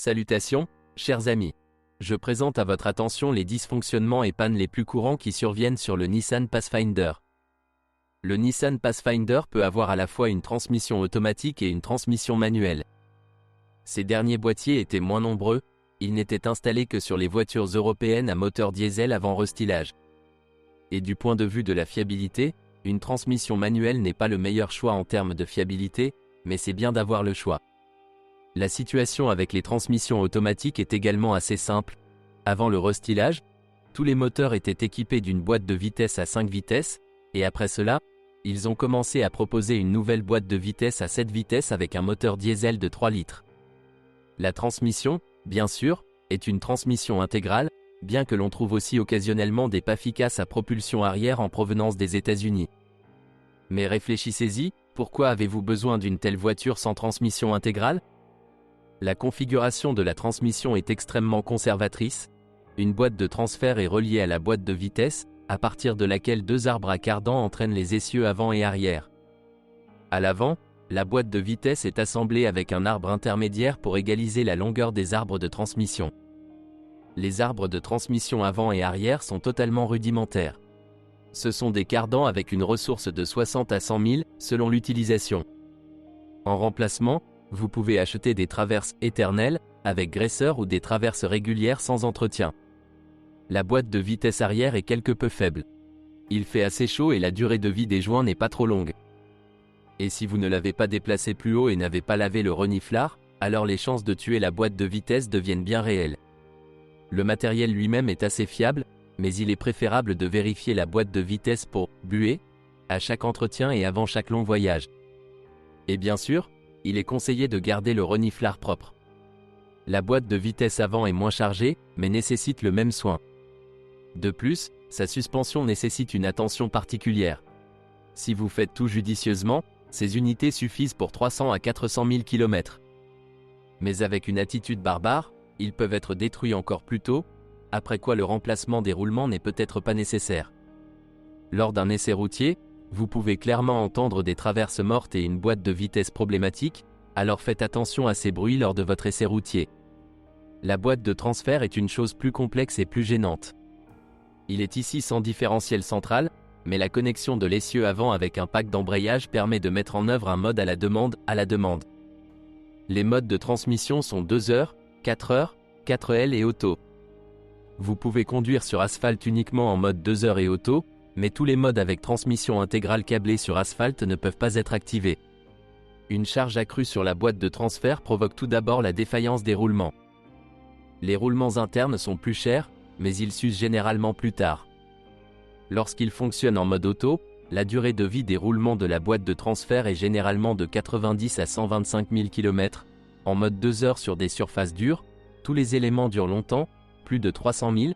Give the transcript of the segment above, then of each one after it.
Salutations, chers amis. Je présente à votre attention les dysfonctionnements et pannes les plus courants qui surviennent sur le Nissan Pathfinder. Le Nissan Pathfinder peut avoir à la fois une transmission automatique et une transmission manuelle. Ces derniers boîtiers étaient moins nombreux, ils n'étaient installés que sur les voitures européennes à moteur diesel avant restylage. Et du point de vue de la fiabilité, une transmission manuelle n'est pas le meilleur choix en termes de fiabilité, mais c'est bien d'avoir le choix. La situation avec les transmissions automatiques est également assez simple. Avant le restylage, tous les moteurs étaient équipés d'une boîte de vitesse à 5 vitesses, et après cela, ils ont commencé à proposer une nouvelle boîte de vitesse à 7 vitesses avec un moteur diesel de 3 litres. La transmission, bien sûr, est une transmission intégrale, bien que l'on trouve aussi occasionnellement des PAFICAS à propulsion arrière en provenance des États-Unis. Mais réfléchissez-y, pourquoi avez-vous besoin d'une telle voiture sans transmission intégrale ? La configuration de la transmission est extrêmement conservatrice. Une boîte de transfert est reliée à la boîte de vitesse, à partir de laquelle deux arbres à cardans entraînent les essieux avant et arrière. À l'avant, la boîte de vitesse est assemblée avec un arbre intermédiaire pour égaliser la longueur des arbres de transmission. Les arbres de transmission avant et arrière sont totalement rudimentaires. Ce sont des cardans avec une ressource de 60 à 100 000 selon l'utilisation. En remplacement, vous pouvez acheter des traverses éternelles, avec graisseur ou des traverses régulières sans entretien. La boîte de vitesse arrière est quelque peu faible. Il fait assez chaud et la durée de vie des joints n'est pas trop longue. Et si vous ne l'avez pas déplacé plus haut et n'avez pas lavé le reniflard, alors les chances de tuer la boîte de vitesse deviennent bien réelles. Le matériel lui-même est assez fiable, mais il est préférable de vérifier la boîte de vitesse pour « buer » à chaque entretien et avant chaque long voyage. Et bien sûr, il est conseillé de garder le reniflard propre. La boîte de vitesse avant est moins chargée, mais nécessite le même soin. De plus, sa suspension nécessite une attention particulière. Si vous faites tout judicieusement, ces unités suffisent pour 300 à 400 000 km. Mais avec une attitude barbare, ils peuvent être détruits encore plus tôt, après quoi le remplacement des roulements n'est peut-être pas nécessaire. Lors d'un essai routier, vous pouvez clairement entendre des traverses mortes et une boîte de vitesse problématique, alors faites attention à ces bruits lors de votre essai routier. La boîte de transfert est une chose plus complexe et plus gênante. Il est ici sans différentiel central, mais la connexion de l'essieu avant avec un pack d'embrayage permet de mettre en œuvre un mode à la demande. Les modes de transmission sont 2h, 4h, 4L et auto. Vous pouvez conduire sur asphalte uniquement en mode 2h et auto, mais tous les modes avec transmission intégrale câblée sur asphalte ne peuvent pas être activés. Une charge accrue sur la boîte de transfert provoque tout d'abord la défaillance des roulements. Les roulements internes sont plus chers, mais ils s'usent généralement plus tard. Lorsqu'ils fonctionnent en mode auto, la durée de vie des roulements de la boîte de transfert est généralement de 90 à 125 000 km. En mode 2 heures sur des surfaces dures, tous les éléments durent longtemps, plus de 300 000,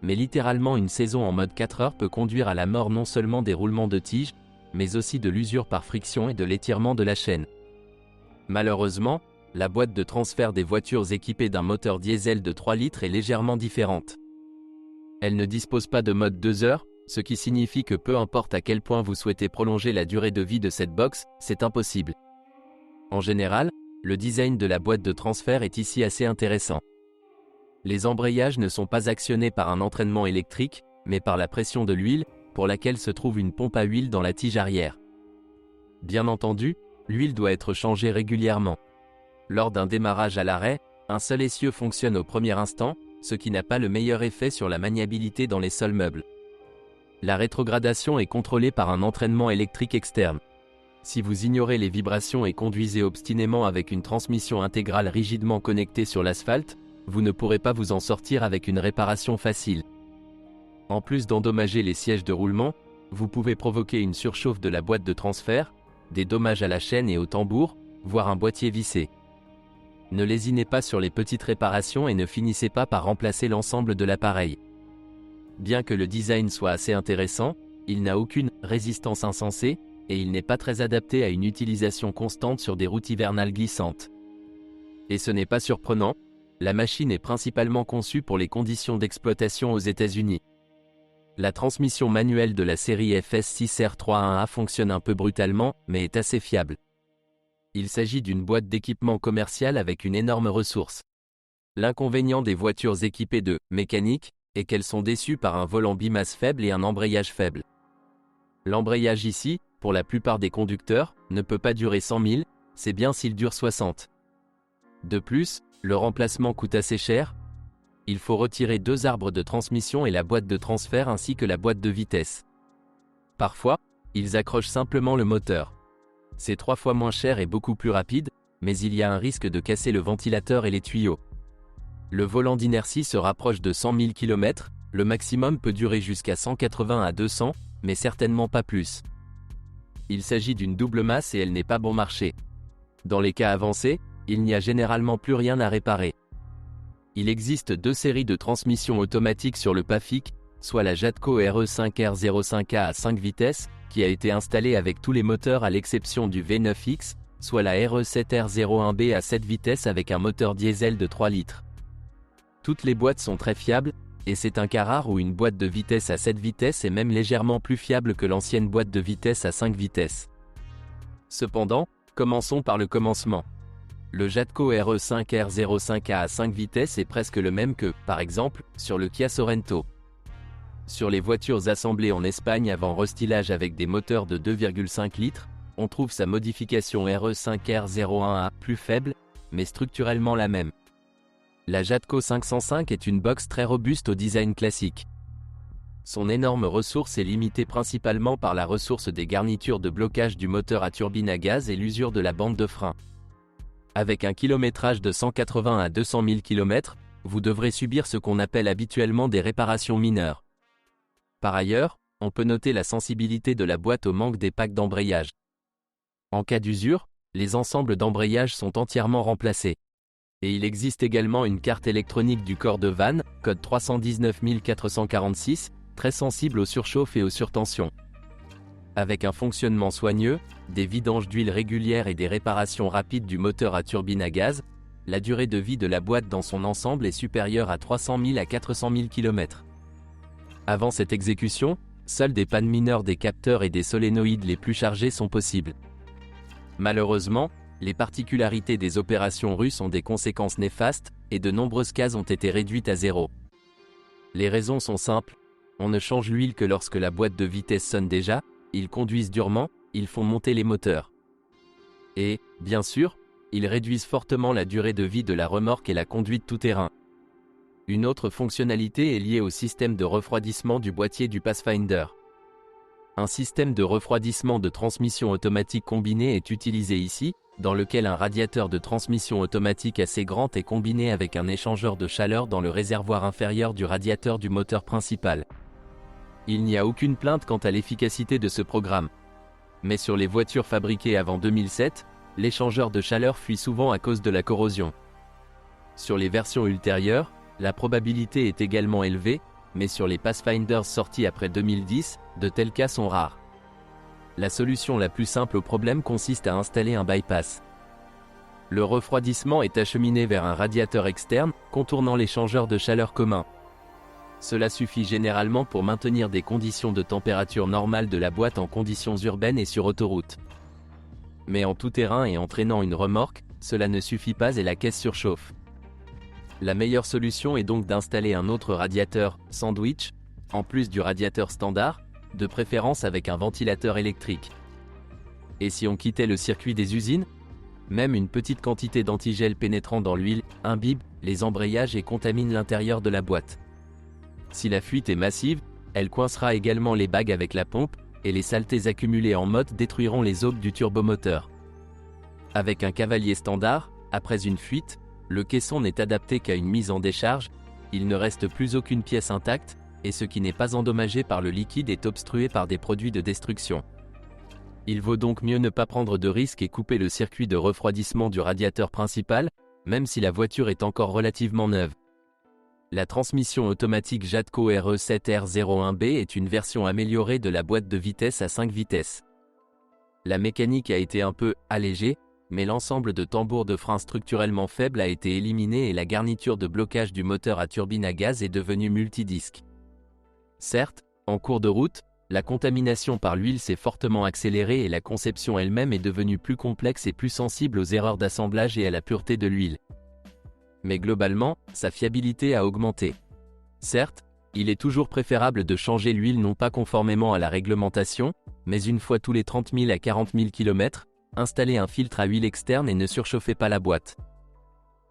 mais littéralement une saison en mode 4 heures peut conduire à la mort non seulement des roulements de tige, mais aussi de l'usure par friction et de l'étirement de la chaîne. Malheureusement, la boîte de transfert des voitures équipées d'un moteur diesel de 3 litres est légèrement différente. Elle ne dispose pas de mode 2 heures, ce qui signifie que peu importe à quel point vous souhaitez prolonger la durée de vie de cette box, c'est impossible. En général, le design de la boîte de transfert est ici assez intéressant. Les embrayages ne sont pas actionnés par un entraînement électrique, mais par la pression de l'huile, pour laquelle se trouve une pompe à huile dans la tige arrière. Bien entendu, l'huile doit être changée régulièrement. Lors d'un démarrage à l'arrêt, un seul essieu fonctionne au premier instant, ce qui n'a pas le meilleur effet sur la maniabilité dans les sols meubles. La rétrogradation est contrôlée par un entraînement électrique externe. Si vous ignorez les vibrations et conduisez obstinément avec une transmission intégrale rigidement connectée sur l'asphalte, vous ne pourrez pas vous en sortir avec une réparation facile. En plus d'endommager les sièges de roulement, vous pouvez provoquer une surchauffe de la boîte de transfert, des dommages à la chaîne et au tambour, voire un boîtier vissé. Ne lésinez pas sur les petites réparations et ne finissez pas par remplacer l'ensemble de l'appareil. Bien que le design soit assez intéressant, il n'a aucune résistance insensée, et il n'est pas très adapté à une utilisation constante sur des routes hivernales glissantes. Et ce n'est pas surprenant, la machine est principalement conçue pour les conditions d'exploitation aux États-Unis. La transmission manuelle de la série FS6R31A fonctionne un peu brutalement, mais est assez fiable. Il s'agit d'une boîte d'équipement commercial avec une énorme ressource. L'inconvénient des voitures équipées de mécanique est qu'elles sont déçues par un volant bimasse faible et un embrayage faible. L'embrayage ici, pour la plupart des conducteurs, ne peut pas durer 100 000, c'est bien s'il dure 60. De plus, le remplacement coûte assez cher. Il faut retirer 2 arbres de transmission et la boîte de transfert ainsi que la boîte de vitesse. Parfois, ils accrochent simplement le moteur. C'est 3 fois moins cher et beaucoup plus rapide, mais il y a un risque de casser le ventilateur et les tuyaux. Le volant d'inertie se rapproche de 100 000 km, le maximum peut durer jusqu'à 180 à 200, mais certainement pas plus. Il s'agit d'une double masse et elle n'est pas bon marché. Dans les cas avancés, il n'y a généralement plus rien à réparer. Il existe 2 séries de transmissions automatiques sur le PAFIC, soit la Jatco RE5R05A à 5 vitesses, qui a été installée avec tous les moteurs à l'exception du V9X, soit la RE7R01B à 7 vitesses avec un moteur diesel de 3 litres. Toutes les boîtes sont très fiables, et c'est un cas rare où une boîte de vitesse à 7 vitesses est même légèrement plus fiable que l'ancienne boîte de vitesse à 5 vitesses. Cependant, commençons par le commencement. Le Jatco RE5R05A à 5 vitesses est presque le même que, par exemple, sur le Kia Sorento. Sur les voitures assemblées en Espagne avant restylage avec des moteurs de 2,5 litres, on trouve sa modification RE5R01A plus faible, mais structurellement la même. La Jatco 505 est une box très robuste au design classique. Son énorme ressource est limitée principalement par la ressource des garnitures de blocage du moteur à turbine à gaz et l'usure de la bande de frein. Avec un kilométrage de 180 à 200 000 km, vous devrez subir ce qu'on appelle habituellement des réparations mineures. Par ailleurs, on peut noter la sensibilité de la boîte au manque des packs d'embrayage. En cas d'usure, les ensembles d'embrayage sont entièrement remplacés. Et il existe également une carte électronique du corps de vanne, code 319446, très sensible aux surchauffes et aux surtensions. Avec un fonctionnement soigneux, des vidanges d'huile régulières et des réparations rapides du moteur à turbine à gaz, la durée de vie de la boîte dans son ensemble est supérieure à 300 000 à 400 000 km. Avant cette exécution, seules des pannes mineures des capteurs et des solénoïdes les plus chargés sont possibles. Malheureusement, les particularités des opérations russes ont des conséquences néfastes, et de nombreuses cases ont été réduites à zéro. Les raisons sont simples. On ne change l'huile que lorsque la boîte de vitesse sonne déjà, ils conduisent durement, ils font monter les moteurs. Et, bien sûr, ils réduisent fortement la durée de vie de la remorque et la conduite tout-terrain. Une autre fonctionnalité est liée au système de refroidissement du boîtier du Pathfinder. Un système de refroidissement de transmission automatique combiné est utilisé ici, dans lequel un radiateur de transmission automatique assez grand est combiné avec un échangeur de chaleur dans le réservoir inférieur du radiateur du moteur principal. Il n'y a aucune plainte quant à l'efficacité de ce programme. Mais sur les voitures fabriquées avant 2007, l'échangeur de chaleur fuit souvent à cause de la corrosion. Sur les versions ultérieures, la probabilité est également élevée, mais sur les Pathfinders sortis après 2010, de tels cas sont rares. La solution la plus simple au problème consiste à installer un bypass. Le refroidissement est acheminé vers un radiateur externe, contournant l'échangeur de chaleur commun. Cela suffit généralement pour maintenir des conditions de température normales de la boîte en conditions urbaines et sur autoroute. Mais en tout terrain et entraînant une remorque, cela ne suffit pas et la caisse surchauffe. La meilleure solution est donc d'installer un autre radiateur, sandwich, en plus du radiateur standard, de préférence avec un ventilateur électrique. Et si on quittait le circuit des usines? Même une petite quantité d'antigel pénétrant dans l'huile imbibe les embrayages et contamine l'intérieur de la boîte. Si la fuite est massive, elle coincera également les bagues avec la pompe, et les saletés accumulées en motte détruiront les aubes du turbomoteur. Avec un cavalier standard, après une fuite, le caisson n'est adapté qu'à une mise en décharge, il ne reste plus aucune pièce intacte, et ce qui n'est pas endommagé par le liquide est obstrué par des produits de destruction. Il vaut donc mieux ne pas prendre de risques et couper le circuit de refroidissement du radiateur principal, même si la voiture est encore relativement neuve. La transmission automatique Jatco RE7R01B est une version améliorée de la boîte de vitesse à 5 vitesses. La mécanique a été un peu allégée, mais l'ensemble de tambours de frein structurellement faible a été éliminé et la garniture de blocage du moteur à turbine à gaz est devenue multidisque. Certes, en cours de route, la contamination par l'huile s'est fortement accélérée et la conception elle-même est devenue plus complexe et plus sensible aux erreurs d'assemblage et à la pureté de l'huile. mais globalement, sa fiabilité a augmenté. Certes, il est toujours préférable de changer l'huile non pas conformément à la réglementation, mais une fois tous les 30 000 à 40 000 km, installez un filtre à huile externe et ne surchauffez pas la boîte.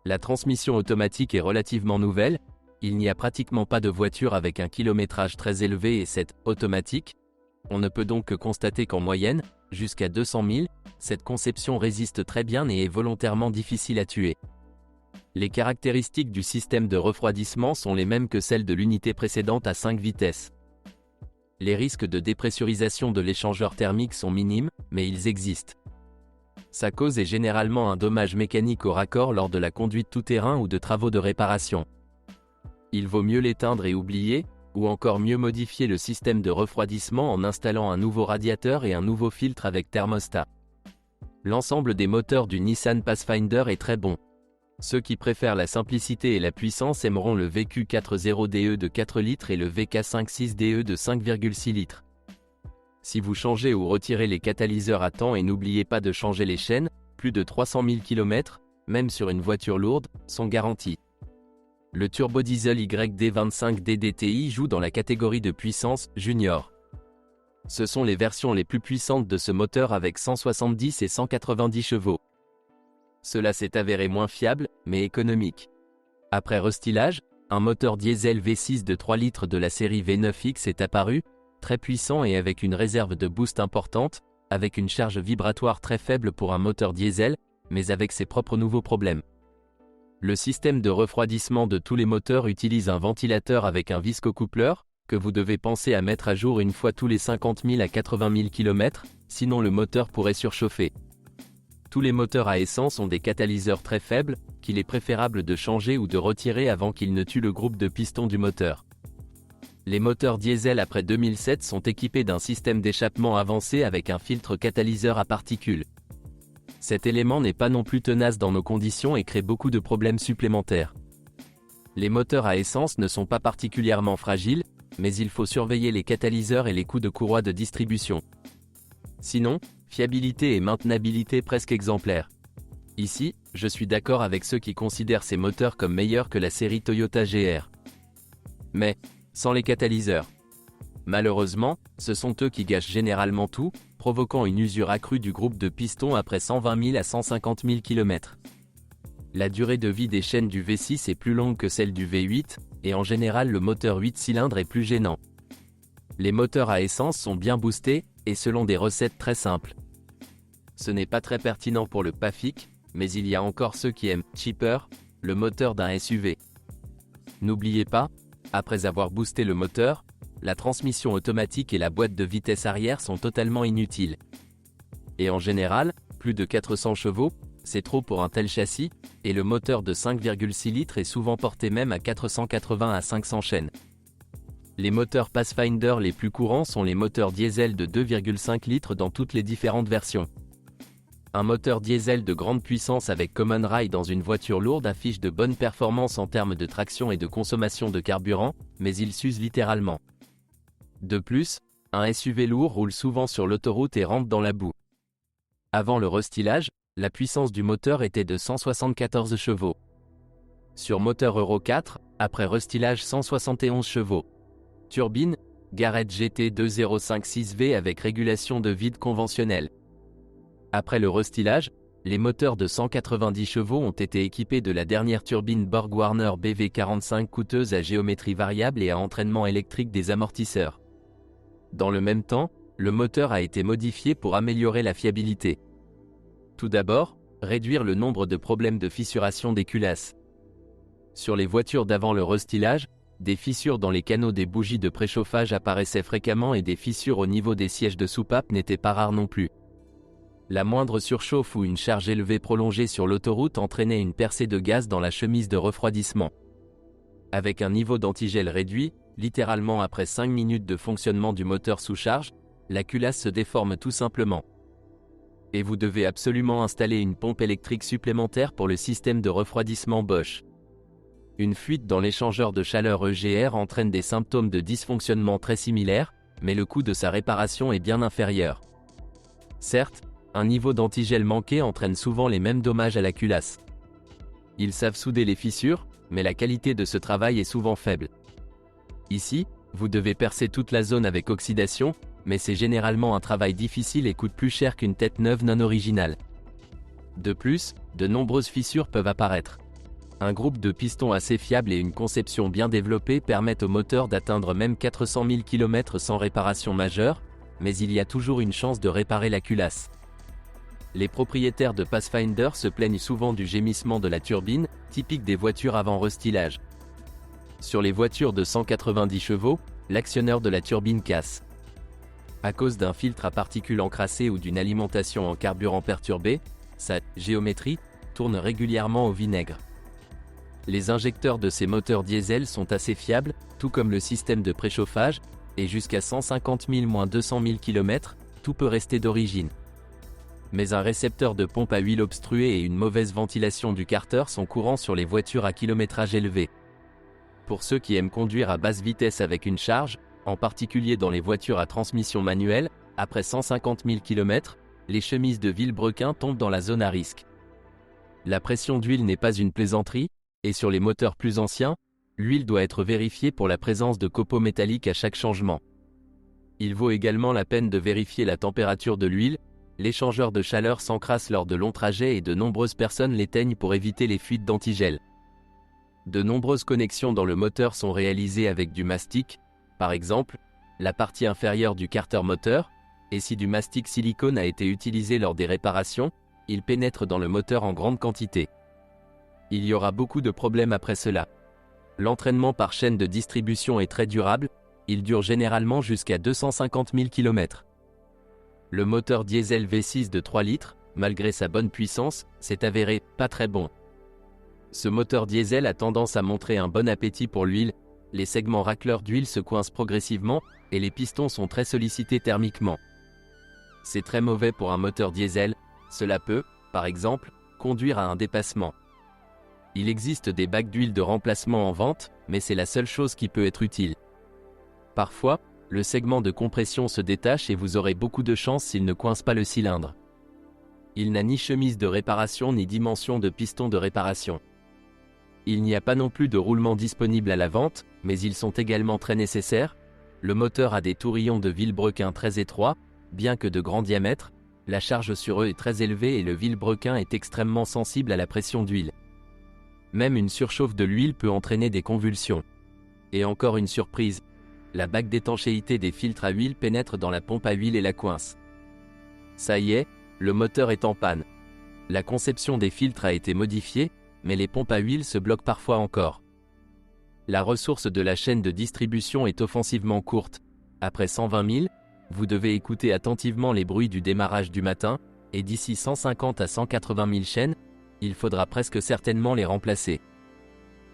La transmission automatique est relativement nouvelle, il n'y a pratiquement pas de voiture avec un kilométrage très élevé et c'est automatique. On ne peut donc que constater qu'en moyenne, jusqu'à 200 000, cette conception résiste très bien et est volontairement difficile à tuer. Les caractéristiques du système de refroidissement sont les mêmes que celles de l'unité précédente à 5 vitesses. Les risques de dépressurisation de l'échangeur thermique sont minimes, mais ils existent. Sa cause est généralement un dommage mécanique au raccord lors de la conduite tout-terrain ou de travaux de réparation. Il vaut mieux l'éteindre et oublier, ou encore mieux modifier le système de refroidissement en installant un nouveau radiateur et un nouveau filtre avec thermostat. L'ensemble des moteurs du Nissan Pathfinder est très bon. Ceux qui préfèrent la simplicité et la puissance aimeront le VQ40DE de 4 litres et le VK56DE de 5,6 litres. Si vous changez ou retirez les catalyseurs à temps et n'oubliez pas de changer les chaînes, plus de 300 000 km, même sur une voiture lourde, sont garantis. Le turbodiesel YD25 DDTI joue dans la catégorie de puissance junior. Ce sont les versions les plus puissantes de ce moteur avec 170 et 190 chevaux. Cela s'est avéré moins fiable, mais économique. Après restylage, un moteur diesel V6 de 3 litres de la série V9X est apparu, très puissant et avec une réserve de boost importante, avec une charge vibratoire très faible pour un moteur diesel, mais avec ses propres nouveaux problèmes. Le système de refroidissement de tous les moteurs utilise un ventilateur avec un viscocoupleur, que vous devez penser à mettre à jour une fois tous les 50 000 à 80 000 km, sinon le moteur pourrait surchauffer. Tous les moteurs à essence ont des catalyseurs très faibles, qu'il est préférable de changer ou de retirer avant qu'ils ne tuent le groupe de pistons du moteur. Les moteurs diesel après 2007 sont équipés d'un système d'échappement avancé avec un filtre catalyseur à particules. Cet élément n'est pas non plus tenace dans nos conditions et crée beaucoup de problèmes supplémentaires. Les moteurs à essence ne sont pas particulièrement fragiles, mais il faut surveiller les catalyseurs et les coups de courroie de distribution. Sinon, fiabilité et maintenabilité presque exemplaires. Ici, je suis d'accord avec ceux qui considèrent ces moteurs comme meilleurs que la série Toyota GR. Mais, sans les catalyseurs. Malheureusement, ce sont eux qui gâchent généralement tout, provoquant une usure accrue du groupe de pistons après 120 000 à 150 000 km. La durée de vie des chaînes du V6 est plus longue que celle du V8, et en général le moteur 8 cylindres est plus gênant. Les moteurs à essence sont bien boostés, et selon des recettes très simples. Ce n'est pas très pertinent pour le PAFIC, mais il y a encore ceux qui aiment cheaper, le moteur d'un SUV. N'oubliez pas, après avoir boosté le moteur, la transmission automatique et la boîte de vitesse arrière sont totalement inutiles. Et en général, plus de 400 chevaux, c'est trop pour un tel châssis, et le moteur de 5,6 litres est souvent porté même à 480 à 500 chaînes. Les moteurs Pathfinder les plus courants sont les moteurs diesel de 2,5 litres dans toutes les différentes versions. Un moteur diesel de grande puissance avec Common Rail dans une voiture lourde affiche de bonnes performances en termes de traction et de consommation de carburant, mais il s'use littéralement. De plus, un SUV lourd roule souvent sur l'autoroute et rentre dans la boue. Avant le restylage, la puissance du moteur était de 174 chevaux. Sur moteur Euro 4, après restylage 171 chevaux. Turbine, Garrett GT 2056V avec régulation de vide conventionnelle. Après le restylage, les moteurs de 190 chevaux ont été équipés de la dernière turbine Borg-Warner BV45 coûteuse à géométrie variable et à entraînement électrique des amortisseurs. Dans le même temps, le moteur a été modifié pour améliorer la fiabilité. Tout d'abord, réduire le nombre de problèmes de fissuration des culasses. Sur les voitures d'avant le restylage, des fissures dans les canaux des bougies de préchauffage apparaissaient fréquemment et des fissures au niveau des sièges de soupape n'étaient pas rares non plus. La moindre surchauffe ou une charge élevée prolongée sur l'autoroute entraînait une percée de gaz dans la chemise de refroidissement. Avec un niveau d'antigel réduit, littéralement après 5 minutes de fonctionnement du moteur sous charge, la culasse se déforme tout simplement. Et vous devez absolument installer une pompe électrique supplémentaire pour le système de refroidissement Bosch. Une fuite dans l'échangeur de chaleur EGR entraîne des symptômes de dysfonctionnement très similaires, mais le coût de sa réparation est bien inférieur. Certes, un niveau d'antigel manqué entraîne souvent les mêmes dommages à la culasse. Ils savent souder les fissures, mais la qualité de ce travail est souvent faible. Ici, vous devez percer toute la zone avec oxydation, mais c'est généralement un travail difficile et coûte plus cher qu'une tête neuve non originale. De plus, de nombreuses fissures peuvent apparaître. Un groupe de pistons assez fiable et une conception bien développée permettent au moteur d'atteindre même 400 000 km sans réparation majeure, mais il y a toujours une chance de réparer la culasse. Les propriétaires de Pathfinder se plaignent souvent du gémissement de la turbine, typique des voitures avant restylage. Sur les voitures de 190 chevaux, l'actionneur de la turbine casse. À cause d'un filtre à particules encrassé ou d'une alimentation en carburant perturbée, sa géométrie tourne régulièrement au vinaigre. Les injecteurs de ces moteurs diesel sont assez fiables, tout comme le système de préchauffage, et jusqu'à 150 000-200 000 km, tout peut rester d'origine. Mais un récepteur de pompe à huile obstrué et une mauvaise ventilation du carter sont courants sur les voitures à kilométrage élevé. Pour ceux qui aiment conduire à basse vitesse avec une charge, en particulier dans les voitures à transmission manuelle, après 150 000 km, les chemises de vilebrequin tombent dans la zone à risque. La pression d'huile n'est pas une plaisanterie, et sur les moteurs plus anciens, l'huile doit être vérifiée pour la présence de copeaux métalliques à chaque changement. Il vaut également la peine de vérifier la température de l'huile. L'échangeur de chaleur s'encrasse lors de longs trajets et de nombreuses personnes l'éteignent pour éviter les fuites d'antigel. De nombreuses connexions dans le moteur sont réalisées avec du mastic, par exemple, la partie inférieure du carter moteur, et si du mastic silicone a été utilisé lors des réparations, il pénètre dans le moteur en grande quantité. Il y aura beaucoup de problèmes après cela. L'entraînement par chaîne de distribution est très durable, il dure généralement jusqu'à 250 000 km. Le moteur diesel V6 de 3 litres, malgré sa bonne puissance, s'est avéré pas très bon. Ce moteur diesel a tendance à montrer un bon appétit pour l'huile, les segments racleurs d'huile se coincent progressivement, et les pistons sont très sollicités thermiquement. C'est très mauvais pour un moteur diesel, cela peut, par exemple, conduire à un dépassement. Il existe des bacs d'huile de remplacement en vente, mais c'est la seule chose qui peut être utile. Parfois, le segment de compression se détache et vous aurez beaucoup de chance s'il ne coince pas le cylindre. Il n'a ni chemise de réparation ni dimension de piston de réparation. Il n'y a pas non plus de roulement disponible à la vente, mais ils sont également très nécessaires. Le moteur a des tourillons de vilebrequin très étroits, bien que de grand diamètre, la charge sur eux est très élevée et le vilebrequin est extrêmement sensible à la pression d'huile. Même une surchauffe de l'huile peut entraîner des convulsions. Et encore une surprise, la bague d'étanchéité des filtres à huile pénètre dans la pompe à huile et la coince. Ça y est, le moteur est en panne. La conception des filtres a été modifiée, mais les pompes à huile se bloquent parfois encore. La ressource de la chaîne de distribution est offensivement courte. Après 120 000, vous devez écouter attentivement les bruits du démarrage du matin, et d'ici 150 à 180 000 chaînes, il faudra presque certainement les remplacer.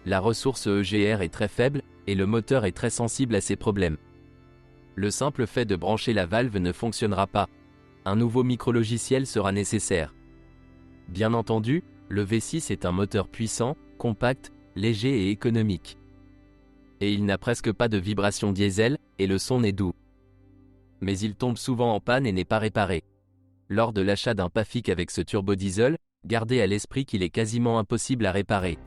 La ressource EGR est très faible, et le moteur est très sensible à ces problèmes. Le simple fait de brancher la valve ne fonctionnera pas. Un nouveau micrologiciel sera nécessaire. Bien entendu, le V6 est un moteur puissant, compact, léger et économique. Et il n'a presque pas de vibration diesel, et le son est doux. Mais il tombe souvent en panne et n'est pas réparé. Lors de l'achat d'un Pafic avec ce turbodiesel, gardez à l'esprit qu'il est quasiment impossible à réparer.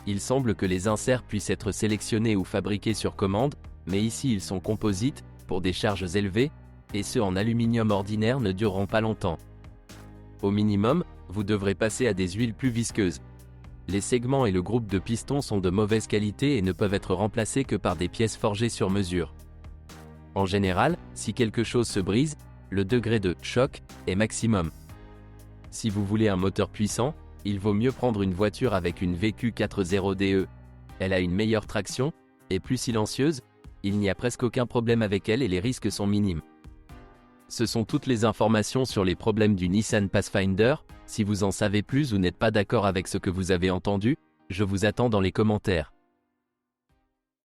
Il semble que les inserts puissent être sélectionnés ou fabriqués sur commande, mais ici ils sont composites, pour des charges élevées, et ceux en aluminium ordinaire ne dureront pas longtemps. Au minimum, vous devrez passer à des huiles plus visqueuses. Les segments et le groupe de pistons sont de mauvaise qualité et ne peuvent être remplacés que par des pièces forgées sur mesure. En général, si quelque chose se brise, le degré de choc est maximum. Si vous voulez un moteur puissant, il vaut mieux prendre une voiture avec une VQ40DE. Elle a une meilleure traction, est plus silencieuse, il n'y a presque aucun problème avec elle et les risques sont minimes. Ce sont toutes les informations sur les problèmes du Nissan Pathfinder. Si vous en savez plus ou n'êtes pas d'accord avec ce que vous avez entendu, je vous attends dans les commentaires.